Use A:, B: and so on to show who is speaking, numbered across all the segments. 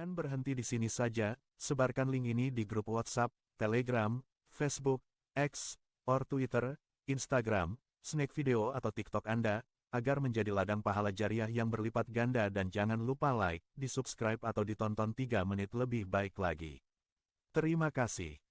A: Jangan berhenti di sini saja, sebarkan link ini di grup WhatsApp, Telegram, Facebook, X, or Twitter, Instagram, Snack Video atau TikTok Anda, agar menjadi ladang pahala jariah yang berlipat ganda dan jangan lupa like, di-subscribe atau ditonton 3 menit lebih baik lagi. Terima kasih.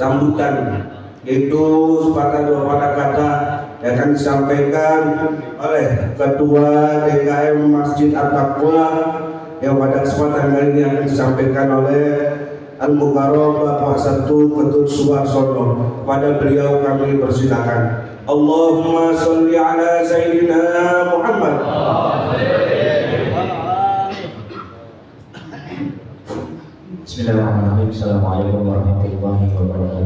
B: Sambutan yaitu sepatah dua patah kata yang akan disampaikan oleh Ketua DKM Masjid At-Taqwa yang pada kesempatan kali ini akan disampaikan oleh Al-Mukarram Bapak Satu Ketut Suwarsono. Pada beliau kami persilakan. Allahumma sholli ala Sayyidina Muhammad.
C: Bismillahirrahmanirrahim. Assalamualaikum warahmatullahi wabarakatuh.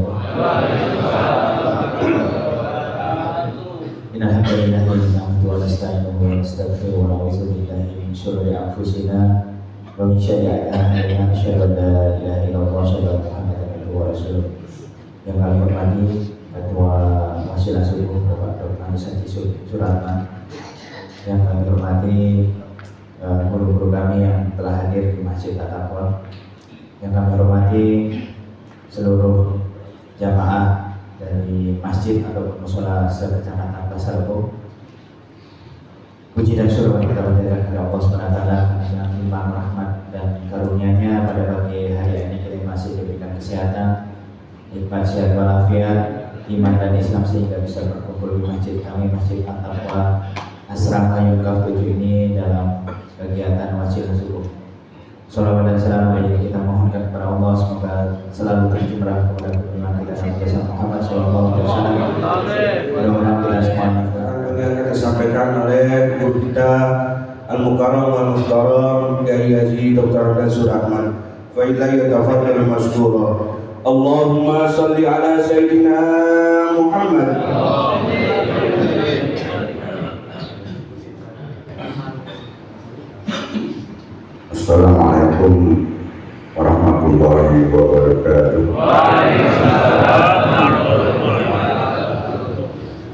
C: Innalhamdalillahi nahmaduhu wa nasta'inuhu wa nastaghfiruhu wa na'udzu billahi min shururi anfusina wa min sayyi'ati a'malina. Asyhadu an la ilaha illallah wa asyhadu anna Muhammadan abduhu wa rasuluh. Yang kami hormati Ketua Majelis Subuh Bapak Dr. Anisanti Suratman. Yang kami hormati guru-guru kami yang telah hadir di Masjid At-Taqwa. Yang kami hormati seluruh jamaah dari masjid ataupun mushola sekecamatan Pasar Rebo. Puji dan syukur kita panjatkan kepada Allah SWT dengan limpah rahmat dan karunia-Nya pada pagi hari ini kita masih diberikan kesehatan, nikmat sehat walafiat, iman dan Islam sehingga bisa berkumpul di masjid kami, Masjid At-Taqwa Asrama Yungkaf 7 ini dalam kegiatan wajib subuh. Salawat dan salam yang kita mohonkan kepada Allah semoga selalu tercurah kepada junjungan kita Nabi Muhammad SAW. Mudah-mudahan kita semuanya
B: yang akan disampaikan oleh guru kita Al-Mukarram Al-Muhtaram Kiai Haji Dr. Abdul Suratman. Wa ilaihi tafadhal masykura. Allahumma sholli ala Sayyidina Muhammad. Assalamualaikum warahmatullahi
D: warahmatullahi wabarakatuh.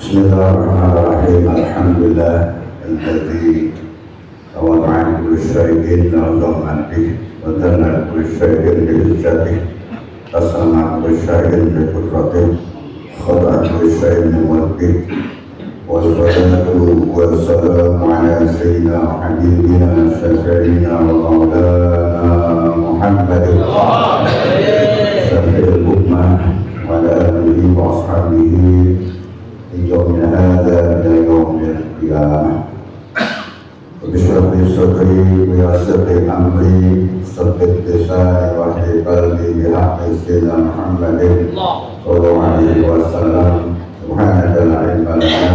D: Bismillahirrahmanirrahim. Alhamdulillah alladzi awada'a kulli syai'in azamati wa dana kulli syai'in bi izzati tasama kulli syai'in bi qudrati khada'a kulli syai'in bi mulki wassalatu wassalamu ala sayyidina habibina syafi'ina wa maulana Muhammadin syafi'il ummah wa ala alihi wa ashabihi يوم هذا إلى يوم القيامة وبشرح لي صدري ويسر لي أمري ثبت لساني واهد قلبي بحق سيدنا محمد صلى الله عليه وسلم سبحانك لا علم لنا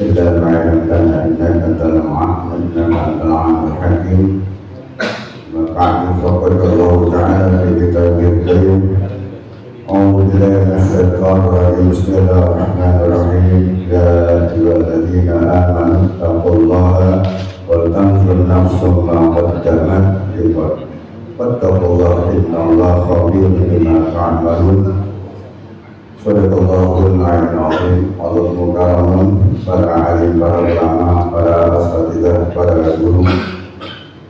D: إلا ما علمتنا إنك أنت العليم إنك أنت العليم الحكيم وبعد فقد الله تعالى في كتابه الكريم أعوذ بالله من الشيطان الرجيم بسم الله الرحمن الرحيم يا أيها الذين آمنوا اتقوا الله ولتنظر نفس ما قدمت لغد واتقوا الله إن الله خبير بما تعملون صدق الله العظيم. Allah Mukarramun, para alim, para ulama, para asatidzah, para guru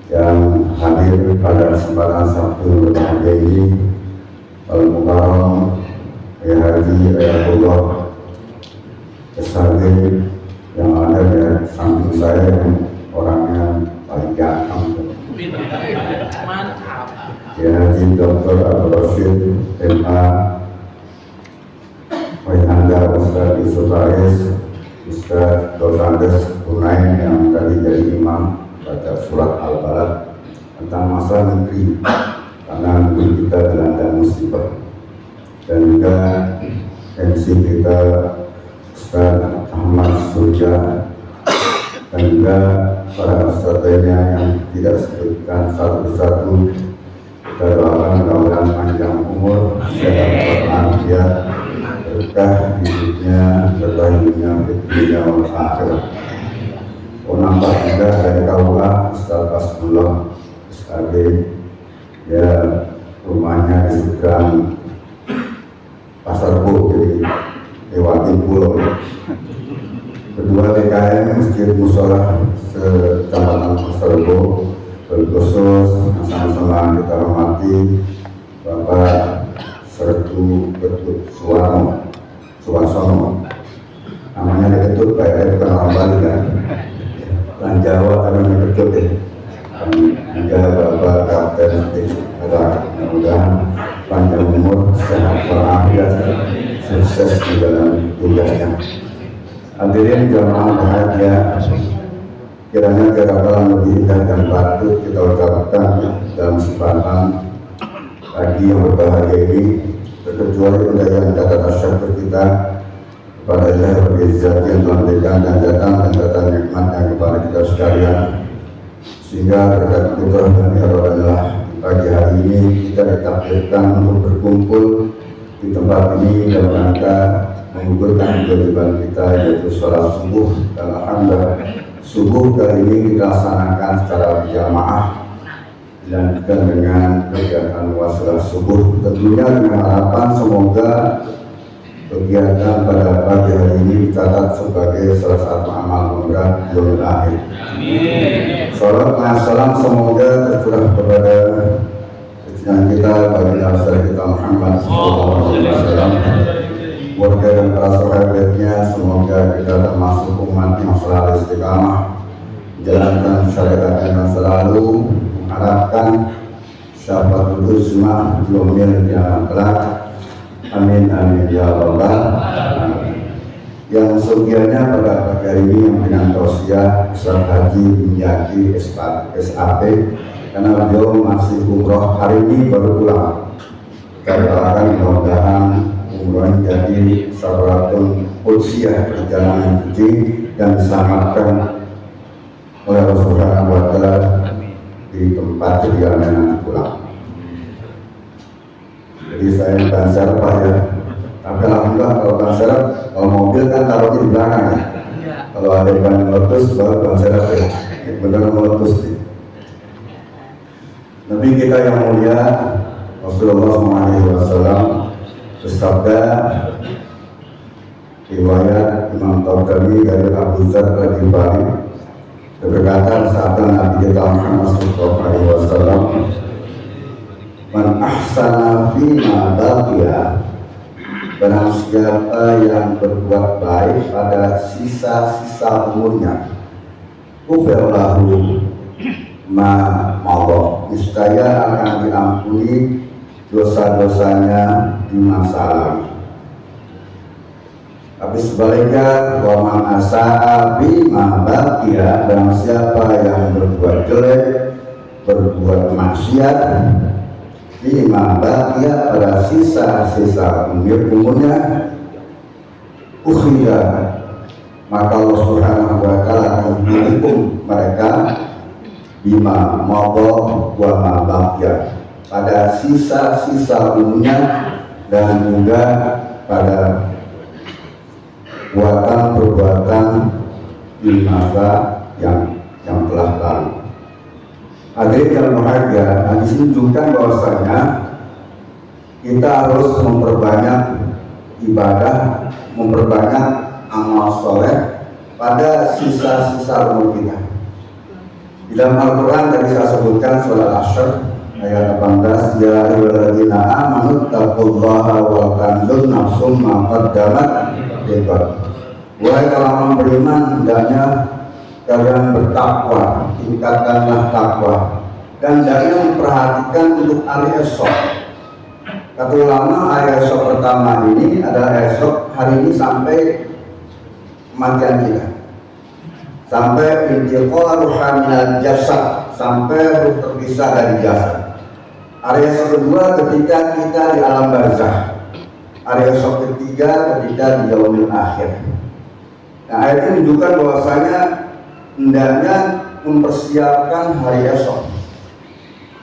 D: yang hadir pada kesempatan Sabtu berbahagia ini. Al-Mukarram, ya Haji, Ayatullah SHG yang ada di samping saya yang orangnya paling ganteng.
E: Mantap.
D: Ya Haji Dr. Abdul Rashid MA, Wahanda Ustaz Yusuf Aris, Ustaz Dosandes Unain yang tadi jadi imam baca surat Al-Balad tentang masalah negeri. Karena negeri kita dilanda musibah, dan juga MC kita Ustaz Ahmad Surja, dan juga para ustadznya yang tidak sebutkan satu persatu. Kita doakan mudah-mudahan panjang umur, sehat walafiat, berkah hidupnya, berkah hidupnya, dunia wal akhirat. Nampak juga dari KUA Ustaz Basmullah SHG, ya rumahnya di seberang Pasar Bo, jadi lewatin pulau. Kedua DKM Masjid Mushola Kecamatan Pasar Bo, berkhusus sama-sama kita hormati Bapak Sertu Ketut Suwarsono, namanya Ketut kayak bukan orang Bali kan, orang Jawa tapi Ketut ya. Juga Bapak Kapten mudah-mudahan panjang umur, sehat walafiat, sukses di dalam tugasnya. Hadirin jamaah bahagia, kiranya kegagalan lebih indah dan patut kita ucapkan dalam kesempatan pagi yang berbahagia ini, terkecuali undangan kata syukur kita kepada Allah Al-Izzat yang telah memberikan dan datang dan datang nikmatnya kepada kita sekalian, sehingga berkat kudrah dan iradahnya pagi hari ini kita ditakdirkan untuk berkumpul di tempat ini dalam rangka menggugurkan kewajiban kita, yaitu sholat subuh. Dan alhamdulillah subuh kali ini kita laksanakan secara berjamaah dan juga dengan kegiatan wasilah subuh, tentunya dengan harapan semoga kegiatan pada pagi hari ini dicatat sebagai salah satu amal pemberat yaumil akhir. Salam dan salam semoga tercurah kepada junjungan kita baginda besar kita Muhammad SAW, keluarga dan para sahabatnya. Semoga kita termasuk umat yang selalu istiqamah menjalankan syariat yang selalu mengharapkan syafaatul uzma yaumil qiyamah kelak. Amin amin ya rabbal alamin. Yang surgianya pada pagi hari ini yang dengan tausiah Ustaz Haji Minyaki SAP, karena beliau masih umroh hari ini baru pulang. Kita doakan mudah-mudahan umroh jadi syaratul qudsiah, perjalanan suci dan diselamatkan oleh Rasulullah SAW di tempat kediamannya nanti pulang. Jadi saya bukan serap ya, tapi alhamdulillah kalau bukan serap, kalau mobil kan taruhnya di belakang ya. Kalau ada ban Lotus baru bukan serap ya, benar Lotus nih. Nabi kita yang mulia Rasulullah SAW bersabda, riwayat Imam Tabrani dari Abu Dzar Al-Ghifari berkata, sabda Nabi kita Muhammad SAW, man ahsana fima baqiya, barang siapa yang berbuat baik pada sisa-sisa umurnya, ufirlahu ma Allah, niscaya akan diampuni dosa-dosanya di masa lalu. Tapi sebaliknya, wa man asaa bima baqiya, barang siapa yang berbuat jelek, berbuat maksiat, bima baqiya, pada sisa-sisa umurnya, ukhira, maka Allah Subhanahu wa ta'ala akan menghukum mereka bima mada wa ma baqiya, pada sisa-sisa umurnya dan juga pada perbuatan di masa yang telah lalu. Hadirin yang berbahagia, hadis ini menunjukkan bahwasanya kita harus memperbanyak ibadah, memperbanyak amal soleh pada sisa-sisa umur kita. Di dalam Al-Quran tadi saya sebutkan surah Al-Ashr ayat 18, ya ayyuhalladzina amanu taqullaha wa tanzur nafsum ma qaddamat lighad. Wahai kalangan beriman, hendaknya kalian bertakwa, tingkatkanlah takwa, dan hendaknya memperhatikan untuk hari esok. Kata ulama, hari esok pertama ini adalah esok hari ini sampai kematian kita, sampai intiqal ruhanil jasad, sampai ruh terpisah dari jasad. Hari esok kedua ketika kita di alam barzakh. Hari esok ketiga ketika di yaumil akhir. Nah, ayat ini menunjukkan bahwasanya hendaknya mempersiapkan hari esok.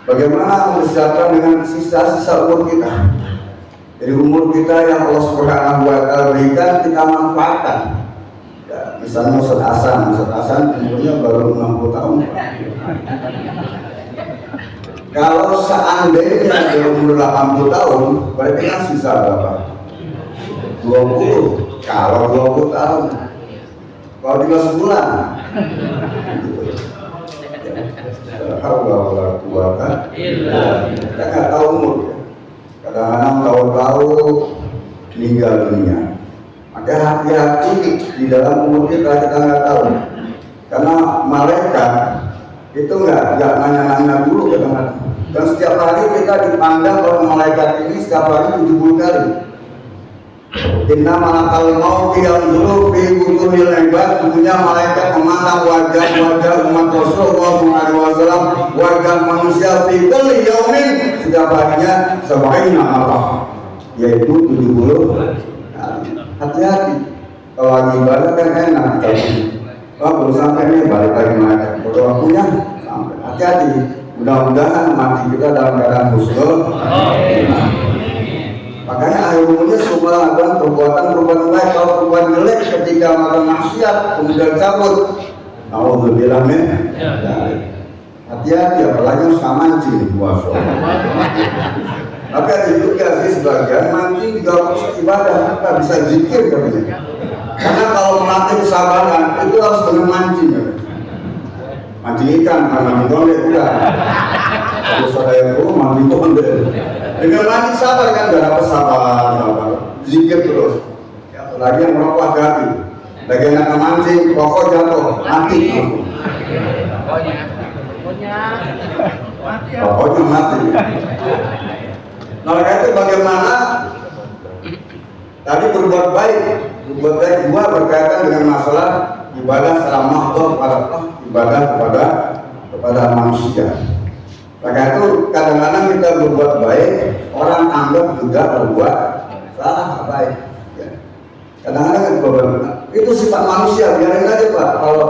D: Bagaimana mempersiapkan dengan sisa-sisa umur kita? Jadi umur kita yang Allah Subhanahu wa ta'ala berikan, kita manfaatkan. Ya, misalnya Ustaz Hasan umurnya baru 60 tahun. Kalau seandainya dia umur 80 tahun, berarti kan sisa berapa? 20. Kalau 20 tahun, kalau 13 bulan. Kita nggak tahu umur ya. Kadang-kadang tahu-tahu meninggal dunia. Maka hati-hati di dalam umur kita nggak tahu. Karena malaikat itu nggak nanya-nanya dulu kadang-kadang. Dan setiap hari kita dipandang oleh malaikat ini setiap hari 70 kali. Inna malakal maut yang dulu fi wujuhil ibad, punya malaikat memandang wajah-wajah umat Rasulullah SAW, wajah manusia fi kulli yaumin, setiap harinya sabaina Allah, yaitu 70 kali. Hati-hati, kalau lagi ibadah kan enak kalau belum sampai nih balik lagi malaikat, kalau waktunya sampai. Hati-hati, mudah-mudahan mati kita dalam keadaan husnul. Makanya akhir umurnya semua melakukan perbuatan baik. Kalau perbuatan jelek ketika melakukan maksiat kemudian cabut, alhamdulillah men. Hati-hati, apalagi suka mancing, masya Allah. Tapi ada juga sih sebagian mancing juga harus ibadah, apa bisa zikir katanya. Karena kalau melatih kesabaran itu harus dengan mancing. Mancing ikan, mancing konde bukan. Kalau saya itu mancing konde. Dengan mancing sabar kan gak dapat sabar, zikir terus. Ya, lagi yang merokok hati, lagi yang mancing, rokok jatuh, mati. Pokoknya mati. Nah, itu bagaimana tadi berbuat baik juga berkaitan dengan masalah ibadah secara mahdoh ibadah kepada manusia. Maka itu kadang-kadang kita berbuat baik, orang anggap juga berbuat salah baik. Ya. Kadang-kadang itu sifat manusia, biarin aja Pak. Kalau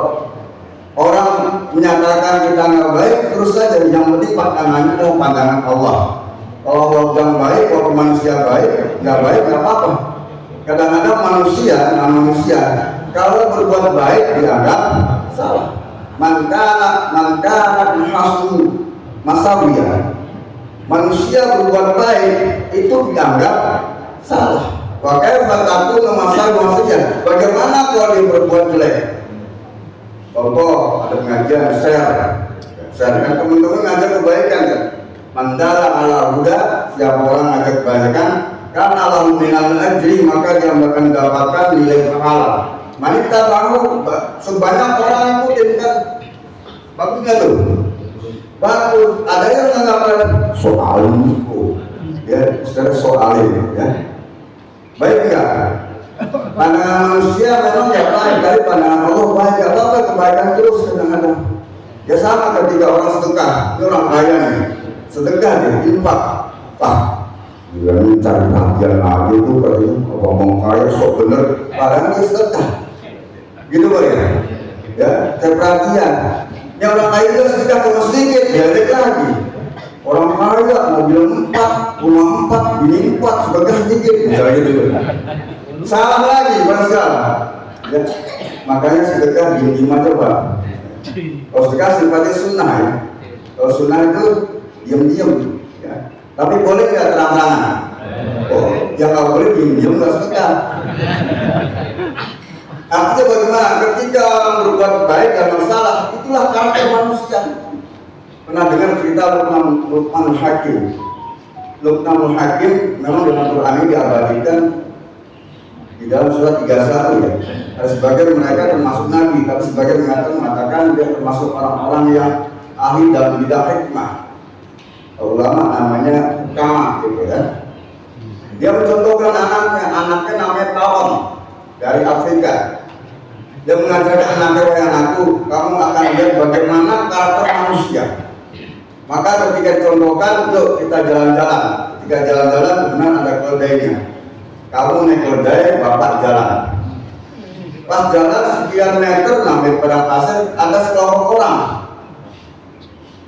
D: orang menyatakan kita nggak baik, terus saja yang penting pandangannya adalah pandangan Allah. Kalau orang baik, kalau manusia baik, nggak apa-apa. Kadang-kadang manusia kalau berbuat baik dianggap salah. Man kana hasnu masawiya, manusia berbuat baik itu dianggap salah. Makanya fataku memasal maksudnya, bagaimana kalau dia berbuat jelek? Contoh, ada pengajian share kan teman-teman ngajak kebaikan kan. Mandala ala huda, siapa orang ngajak kebaikan, kan alam minal ajri, maka dia akan mendapatkan nilai pahala. Manita baru sebanyak orang ikutin kan, bagus nggak tuh? Bagus. Ada yang mengatakan soal itu, ya, secara soalin, ya. Baik nggak? Pandangan manusia memang ya baik, dari pandangan Allah baik. Gak apa-apa kebaikan terus kadang-kadang. Ya sama ketika orang sedekah, ini orang kaya nih, sedekah dia, infak, pak. Dia mencari perhatian lagi itu katanya ngomong kaya sok bener, padahal dia sedekah. Gitu loh ya. Ya, cari perhatian. Yang orang kaya itu sedekah cuma sedikit, dia lagi. Orang kaya mobil 4, rumah 4, bini 4, sedekah sedikit, misalnya gitu. Salah lagi, bukan salah. Ya, makanya sedekah diem-diem aja pak. Kalau sedekah sifatnya sunnah ya. Kalau sunnah itu diem-diem. Ya. Tapi boleh nggak terang-terangan? Oh, yang nggak boleh diem-diem nggak sedekah. Artinya bagaimana? Ketika orang berbuat baik dan masalah, itulah karakter manusia. Pernah dengar cerita Luqmanul Hakim? Luqmanul Hakim memang dalam Quran ini diabadikan di dalam surat 31 ya. Ada sebagian mereka termasuk nabi, tapi sebagian mereka mengatakan dia termasuk orang-orang yang ahli dalam bidang hikmah. Ulama namanya Kama gitu ya. Dia mencontohkan anaknya namanya Tawon dari Afrika. Dia mengajarkan anakku, kamu akan lihat bagaimana karakter manusia. Maka ketika dicontohkan, yuk kita jalan-jalan. Ketika jalan-jalan benar ada keledainya. Kamu naik keledai, bapak jalan. Pas jalan sekian meter sampai padang pasir, ada sekelompok orang.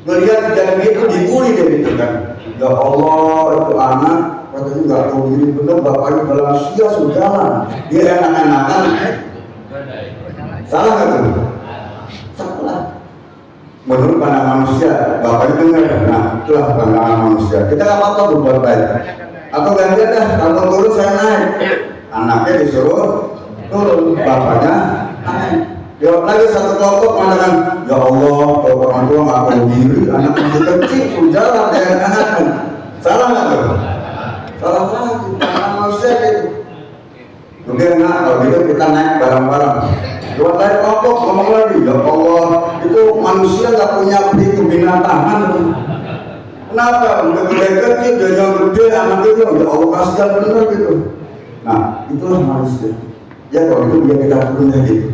D: Melihat kejadian itu dibully dia gitu kan. Ya Allah, itu anak katanya nggak tahu diri benar, bapaknya dalam sia sudah jalan. Dia enak-enakan. Salah nggak tuh? Salah. Menurut pandangan manusia, bapaknya dengar. Nah, itulah pandangan manusia. Kita nggak apa-apa berbuat baik. Atau gantian dah, kalau turun saya naik, anaknya disuruh turun, bapaknya naik. Jawab lagi satu kelompok mengatakan, ya Allah, kalau orang tua nggak tahu diri, anak masih kecil, sudah lah dengan anaknya. Salah nggak tuh? Salah lagi, pandangan manusia gitu. Mungkin enggak, kalau gitu kita naik bareng-bareng. Jawab lagi kelompok ngomong lagi, ya Allah, itu manusia nggak punya beri kebinatangan. Kenapa? Udah gede kecil, dia yang gede, anak itu, ya Allah kasihan bener gitu. Nah, itulah manusia. Ya kalau itu dia kita punya gitu.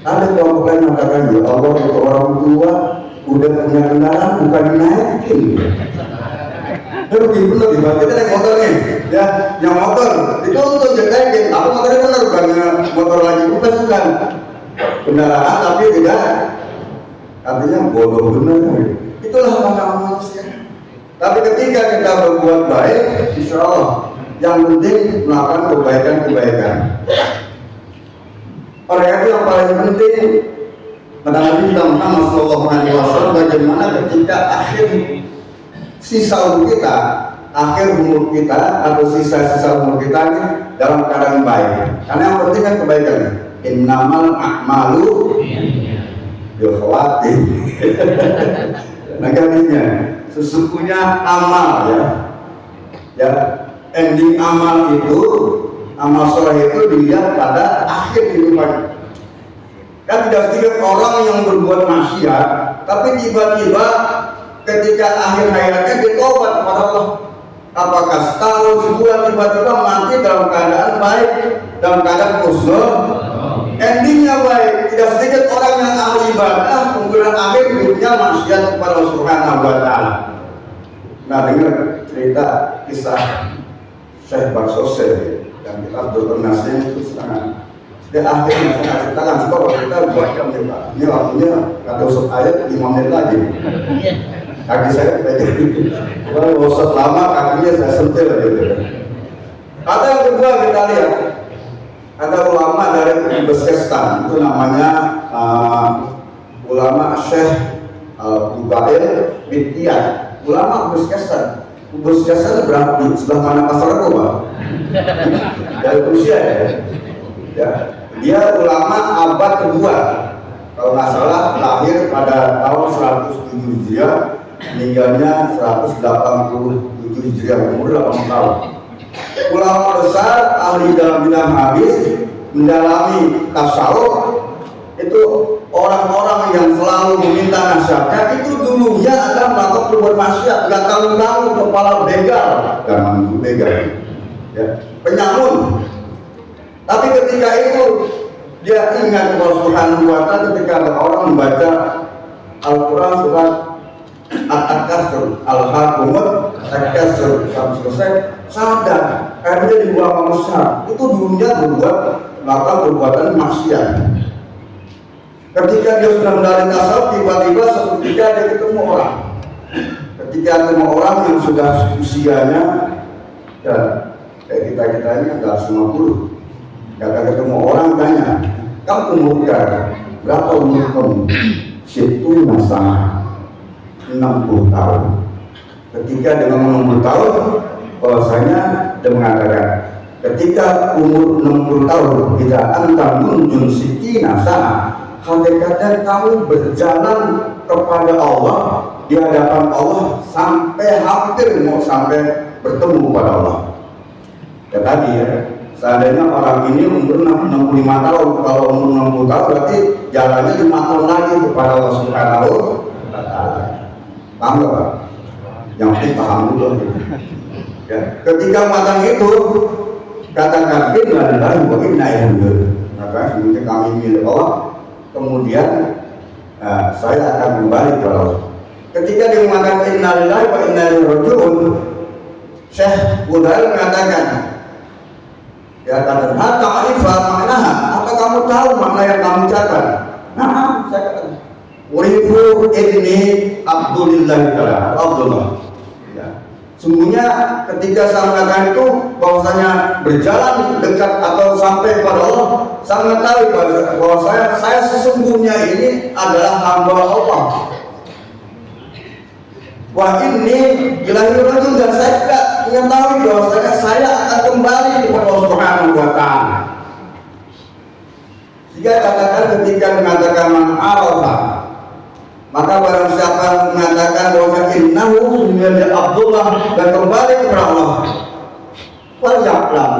D: Ada kelompok lain mengatakan, ya Allah itu orang tua udah punya kendaraan bukan dinaikin. Dia rugi bener, kita naik motor nih, ya, yang motor itu untuk jagain. Aku motornya bener, bukan motor lagi, bukan kendaraan tapi tidak, artinya bodoh bener. Itulah pandangan manusia. Tapi ketika kita berbuat baik, insya Allah yang penting melakukan kebaikan-kebaikan. Oleh itu yang paling penting pada Nabi Muhammad SAW, bagaimana ketika akhir sisa umur kita, akhir umur kita atau sisa-sisa umur kita ini dalam keadaan baik. Karena yang penting kan kebaikan. Innamal a'malu bil khawatim. Negasinya sesungguhnya amal ya ending amal itu, amal soleh itu dilihat pada akhir kehidupan. Kan tidak sedikit orang yang berbuat maksiat tapi tiba-tiba ketika akhir hayatnya dia tobat kepada Allah. Apakah setahun, sebulan, tiba-tiba mati dalam keadaan baik, dalam keadaan husnul, endingnya baik. Tidak sedikit orang yang ahli ibadah kemudian akhir hidupnya maksiat kepada Allah Subhanahu wa Ta'ala. Nah, dengar cerita kisah Syekh Barsose yang kita Abdul Nasir itu sangat. Di akhirnya saya ceritakan sebab kita baca ini waktunya kata usut ayat 5 menit lagi. Kaki saya pegang, kalau usut lama kakinya saya sentil gitu. Ada yang kedua kita lihat, ada ulama dari Uzbekistan itu namanya ulama Syekh Bubail bin Iyad, ulama Uzbekistan. Bos jasa berapa di sebelah mana pasar aku Pak? Dari Rusia ya. Dia ulama abad kedua, kalau nggak salah lahir pada tahun 107 Hijriah, meninggalnya 187 Hijriah, umur 80 tahun. Ulama besar, ahli dalam bidang hadis, mendalami tasawuf. Itu orang-orang yang selalu meminta nasihat itu dulunya adalah melakukan perbuatan maksiat, nggak tahu-tahu kepala begal, jangan begal, ya, penyamun. Tapi ketika itu dia ingat Allah Subhanahu wa Ta'ala ketika ada orang membaca Al-Quran surat At-Takasur, Al-Hakumut At-Takasur sampai selesai, sadar karena dia dibuang besar itu dulunya berbuat melakukan perbuatan maksiat. Ketika dia sudah mendalam tasawuf, tiba-tiba seketika dia ketemu orang. Ketika ketemu orang yang sudah usianya dan kayak kita ini adalah 50. Ketika ketemu orang tanya, kamu umur berapa umur kamu? Situ masalah 60 tahun. Ketika dengan 60 tahun, bahwasanya dia mengatakan, ketika umur 60 tahun tidak antam munjun siti nasa. Hakikatnya kamu berjalan kepada Allah di hadapan Allah sampai hampir mau sampai bertemu kepada Allah. Ya tadi ya, seandainya orang ini umur 65 tahun, kalau umur 60 tahun berarti jalannya 5 tahun lagi kepada Allah Subhanahu wa Ta'ala. Paham gak Pak? Yang penting paham dulu. Ya, ketika matang itu katakan inna lillahi wa inna ilaihi raji'un. Maka sebenarnya kami milik Allah. Kemudian saya akan kembali ke Allah. Ketika dia mengatakan innalillahi wa inna ilaihi raji'un, Syekh Budail mengatakan, ya kata hatta arifa maknaha, apa kamu tahu makna yang kamu ucapkan? Nah, saya katakan urifu inni Abdulillah ta'ala, Abdullah. Ya. Sungguhnya ketika saya mengatakan itu bahwasanya berjalan dekat atau sampai kepada Allah, saya mengetahui bahwa saya sesungguhnya ini adalah hamba Allah. Wah ini ilahi rajul, dan saya tidak mengetahui bahwasanya saya akan kembali kepada Allah Subhanahu wa Ta'ala. Jika katakan ketika mengatakan man arafa, maka barang siapa mengatakan bahwa innahu sungguhnya Abdullah dan kembali kepada Allah, fayaqlam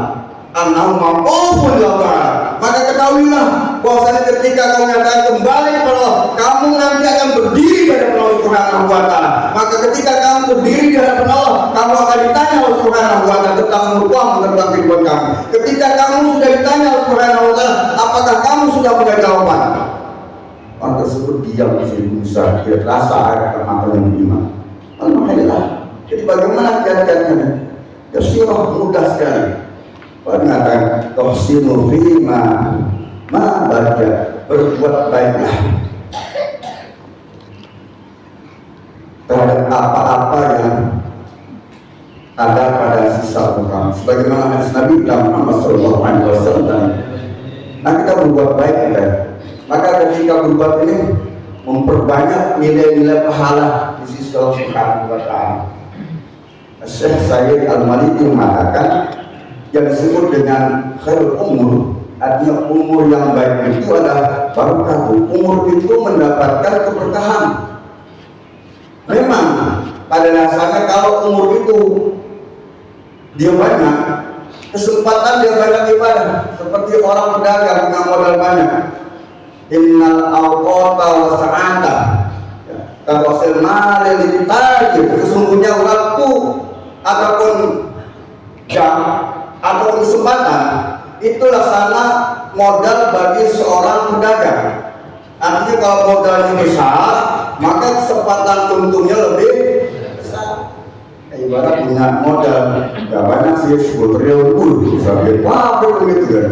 D: annahu maqufun lillah, maka ketahuilah bahwasanya ketika kamu mengatakan kembali kepada Allah, kamu nanti akan berdiri di hadapan Allah Subhanahu wa Ta'ala. Maka ketika kamu berdiri di hadapan Allah, kamu akan ditanya Allah Subhanahu wa Ta'ala tentang umurmu, tentang kehidupan kamu. Ketika kamu sudah ditanya Allah Subhanahu wa Ta'ala, apakah kamu sudah punya jawaban? Orang tersebut diam di Musa, dia rasa akan matanya beriman. Alhamdulillah. Jadi bagaimana kiat-kiatnya? Ya sirah mudah sekali. Mengatakan tohsinu fima ma baca, berbuat baiklah terhadap apa-apa yang ada pada sisa kamu. Sebagaimana hadis Nabi Muhammad SAW. Nah kita berbuat baik kita. Maka ketika berbuat ini memperbanyak nilai-nilai pahala di sisi Allah Subhanahu wa Ta'ala. Syekh Sayyid Al-Maliki mengatakan yang disebut dengan khairul umur, artinya umur yang baik itu adalah barokah. Umur itu mendapatkan keberkahan. Memang pada dasarnya kalau umur itu dia banyak, kesempatan dia banyak ibadah, seperti orang pedagang dengan modal banyak. Innal awqata wa sa'ata kawasil malil tajir, sesungguhnya waktu ataupun jam atau kesempatan itulah sana modal bagi seorang pedagang. Artinya kalau modalnya besar, maka kesempatan untungnya lebih besar. Ibarat punya modal gak banyak sih, 10 triliun sampai pabrik begitu kan.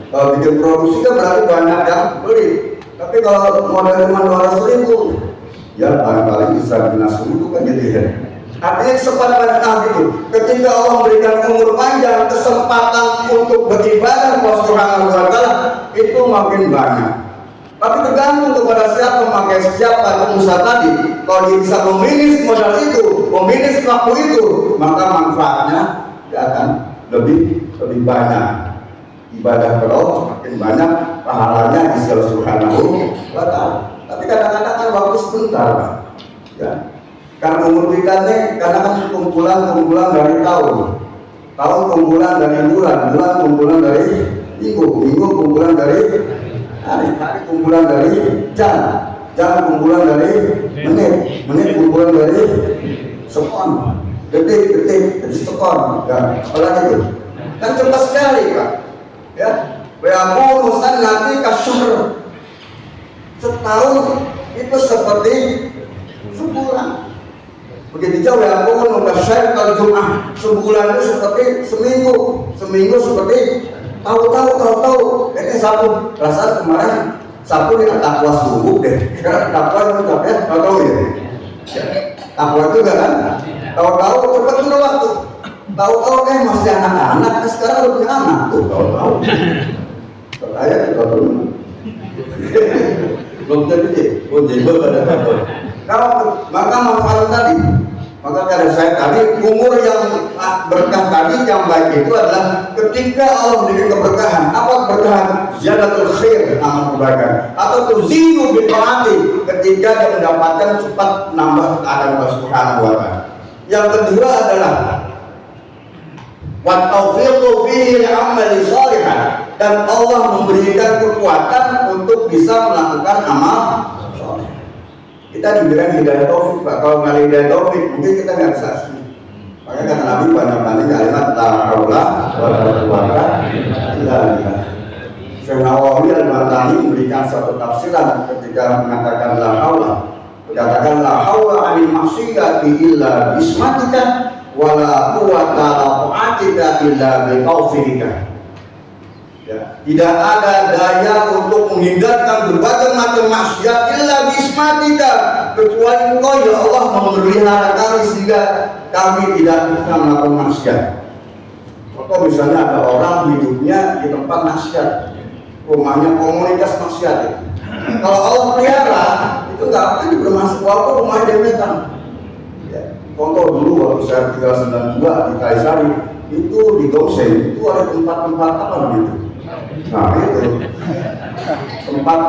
D: Kalau bikin produksi kan berarti banyak yang beli. Tapi kalau modal cuma 200.000, ya paling bisa bina 1000 kan jadi ya. Artinya kesempatan banyak itu. Ketika Allah memberikan umur panjang, kesempatan untuk beribadah kepada Subhanahu wa Ta'ala itu makin banyak. Tapi tergantung kepada siapa memakai siapa pengusaha tadi. Kalau dia bisa memilih modal itu, memanage waktu itu, maka manfaatnya dia akan lebih banyak. Ibadah kalau makin banyak pahalanya di sisi Allah Subhanahu wa Ta'ala. Tapi kadang-kadang kan waktu sebentar, Pak. Ya. Karena umur kita nih, karena kan kumpulan dari tahun kumpulan dari bulan kumpulan dari minggu kumpulan dari hari kumpulan dari jam kumpulan dari menit kumpulan dari sekon, detik jadi sekon, ya, apalagi itu kan cepat sekali, Pak. Ya, aku urusan nanti kasur setahun itu seperti sebulan. Begitu jauh ya, aku menguasai kalau Jumat sebulan itu seperti seminggu seperti tahu. Ini satu perasaan kemarin satu di takwa subuh deh. Sekarang takwa itu ya, tahu ya. Takwa itu kan, tahu cepat sudah waktu. Tahu masih anak-anak, sekarang udah punya anak tuh, tahu. Saya tahu. Belum jadi, pada tahu. Kalau maka manfaat tadi, maka kata saya tadi umur yang berkah tadi yang baik itu adalah ketika Allah memberi keberkahan. Apa keberkahan? Ziyadatul khair, amal kebaikan. Atau tuzilu bil taati, ketika dia mendapatkan cepat nambah keadaan Allah Subhanahu wa Ta'ala. Yang kedua adalah wa taufiqu fihi amali shalihan, dan Allah memberikan kekuatan untuk bisa melakukan amal saleh. Kita diberikan hidayah taufik, Pak. Kalau nggak hidayah taufik, mungkin kita nggak bisa. Makanya kata Nabi banyak kali kalimat la haula wala quwwata illa billah. Syekh Nawawi Al-Martani memberikan satu tafsiran ketika mengatakan la haula. Katakan la haula anil maksiyati illa bismatika wala quwwata ta'atika illa bi taufikika. Ya, tidak ada daya untuk menghindarkan berbagai macam maksiat illa bismatika, kecuali Engkau ya Allah memelihara kami sehingga kami tidak bisa melakukan maksiat. Atau misalnya ada orang hidupnya di tempat maksiat, rumahnya komunitas maksiat. Kalau Allah pelihara, itu nggak akan bermasuk walaupun rumahnya demetan. Contoh dulu waktu saya tinggal 92 di Kaisari, itu di Gongsen itu ada tempat-tempat apa namanya? Nah itu tempat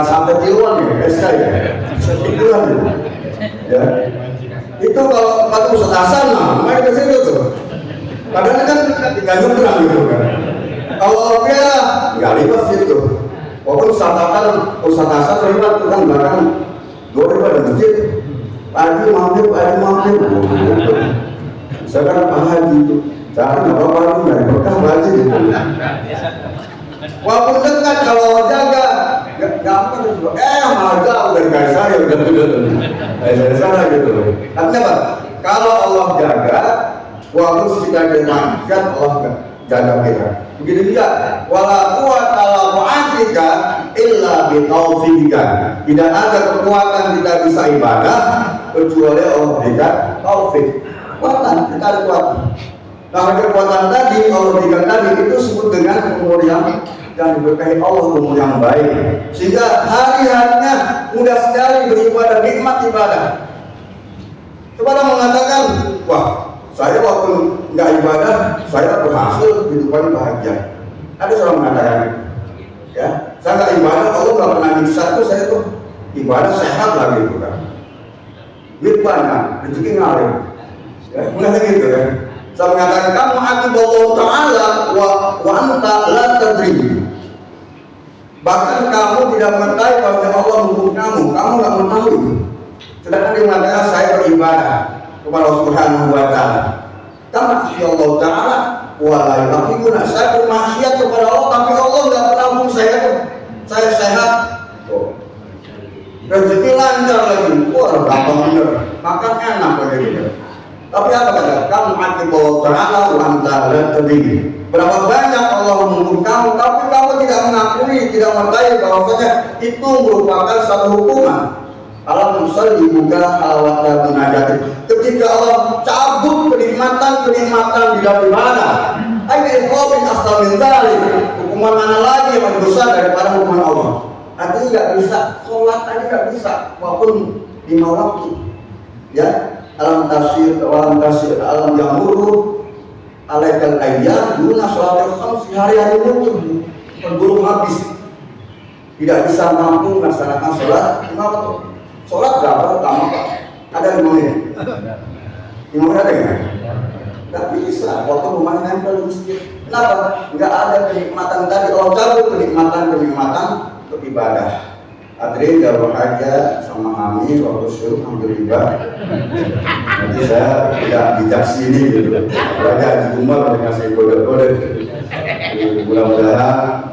D: sampai tiluan ya, SK ya, tiluan ya. Itu kalau tempat pusat asal, nah main ke situ tuh. Kadang kan tinggal nyebrang gitu kan. Kalau dia nggak ribet situ. Walaupun pusat asal ribet itu kan bahkan daripada masjid. Pagi mampir. Saya kan Pak Haji itu, jangan apa-apa nggak berkah Haji gitu. Walaupun dekat kalau jaga, gampang juga. Malah jauh dari Kaisar udah dari sana gitu. Artinya apa? Kalau Allah jaga, walaupun kita maksiat Allah jaga kita. Begitu juga. Wala quwwata illa illa bi taufikika. Tidak ada kekuatan kita bisa ibadah kecuali Allah berikan taufik. Kekuatan, kita ada kekuatan. Nah, kekuatan tadi Allah berikan tadi itu disebut dengan umur yang diberkahi Allah, umur yang baik. Sehingga hari-harinya mudah sekali beribadah, nikmat ibadah. Coba mengatakan, wah, saya waktu nggak ibadah, saya berhasil kehidupan bahagia. Ada seorang mengatakan, ya, saya nggak ibadah, Allah nggak pernah nyiksa itu, saya tuh ibadah sehat lagi gitu kan. Duit banyak, rezeki ngalir. Ya, mulai gitu ya. Saya mengatakan kamu akibatullah Ta'ala wa anta la tadri. Bahkan kamu tidak mengetahui bahwa Allah menghukum kamu nggak mengetahui. Sedangkan dia mengatakan saya beribadah kepada Allah Subhanahu wa Ta'ala. Karena Allah Ta'ala walaupun guna saya bermaksiat kepada Allah, tapi Allah nggak pernah hukum saya sehat. Rezeki lancar lagi, wah gampang bener, makan enak begitu. Tapi apa kata? Kamu akibat Ta'ala wantala tadi. Berapa banyak Allah menghukum kamu, tapi kamu tidak mengakui, tidak mengetahui bahwasanya itu merupakan satu hukuman. Allah musalli buka halawat munajat. Ketika Allah cabut kenikmatan di dalam ibadah, ayo qawmin asal min dzalik. Hukuman mana lagi yang lebih besar daripada hukuman Allah? Artinya nggak bisa sholat aja nggak bisa, walaupun 5 waktu. Ya, alam tasir alam yamuru alaikal ayyam duna sholatil khamsi, hari-hari muncul berburu habis, tidak bisa mampu melaksanakan sholat 5 waktu. Sholat berapa lama Pak? Ada 5 menit? 5 menit ada nggak? Nggak bisa, waktu rumahnya nempel di masjid. Kenapa? Nggak ada kenikmatan tadi. Allah cabut kenikmatan untuk ibadah. Adri jauh aja sama kami waktu suruh ambil riba. Nanti saya tidak bijak sini gitu. Banyak di rumah kalau dikasih kode-kode. Mudah-mudahan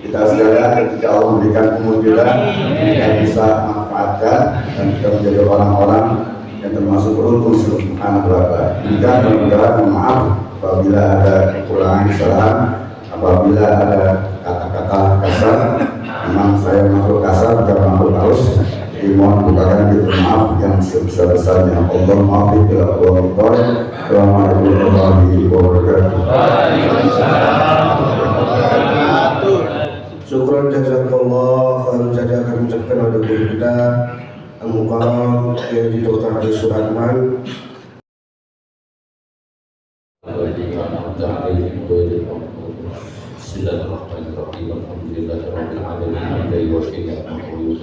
D: kita sekalian ketika Allah memberikan kemudahan, kita bisa manfaatkan dan kita menjadi orang-orang yang termasuk beruntung subhanahu wa ta'ala. Dan mudah-mudahan maaf apabila ada kekurangan kesalahan, apabila ada kata-kata kasar. Memang saya makhluk kasar, bukan makhluk halus. Mohon bukakan kita maaf yang sebesar-besarnya. Allah maafin bila Allah mutar. Assalamualaikum warahmatullahi wabarakatuh.
B: Syukran jazakallah khairan jaza kami ucapkan pada guru kita Al-Mukarram Kiai Dr. Adi Suratman.
C: Bismillahirrahmanirrahim. Alhamdulillahirabbil alamin. Hamdan wa syukran wa